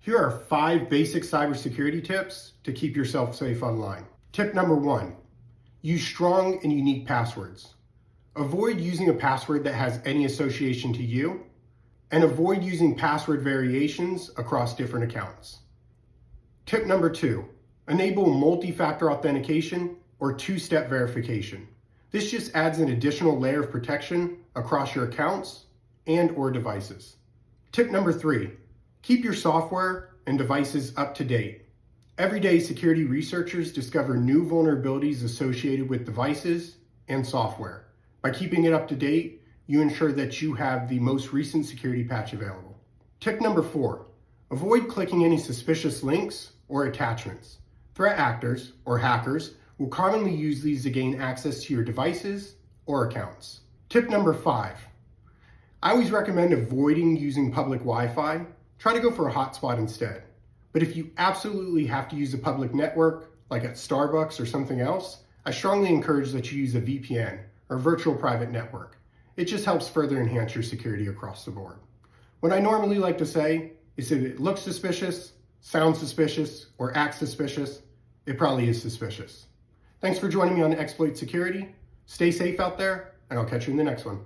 Here are 5 basic cybersecurity tips to keep yourself safe online. Tip number 1, use strong and unique passwords. Avoid using a password that has any association to you, and avoid using password variations across different accounts. Tip number 2, enable multi-factor authentication or two-step verification. This just adds an additional layer of protection across your accounts and or devices. Tip number 3, keep your software and devices up to date. Every day, security researchers discover new vulnerabilities associated with devices and software. By keeping it up to date, you ensure that you have the most recent security patch available. Tip number 4, avoid clicking any suspicious links or attachments. Threat actors or hackers will commonly use these to gain access to your devices or accounts. Tip number 5, I always recommend avoiding using public Wi-Fi. Try to go for a hotspot instead. But if you absolutely have to use a public network, like at Starbucks or something else, I strongly encourage that you use a VPN or virtual private network. It just helps further enhance your security across the board. What I normally like to say is if it looks suspicious, sounds suspicious, or acts suspicious, it probably is suspicious. Thanks for joining me on Exploit Security. Stay safe out there, and I'll catch you in the next one.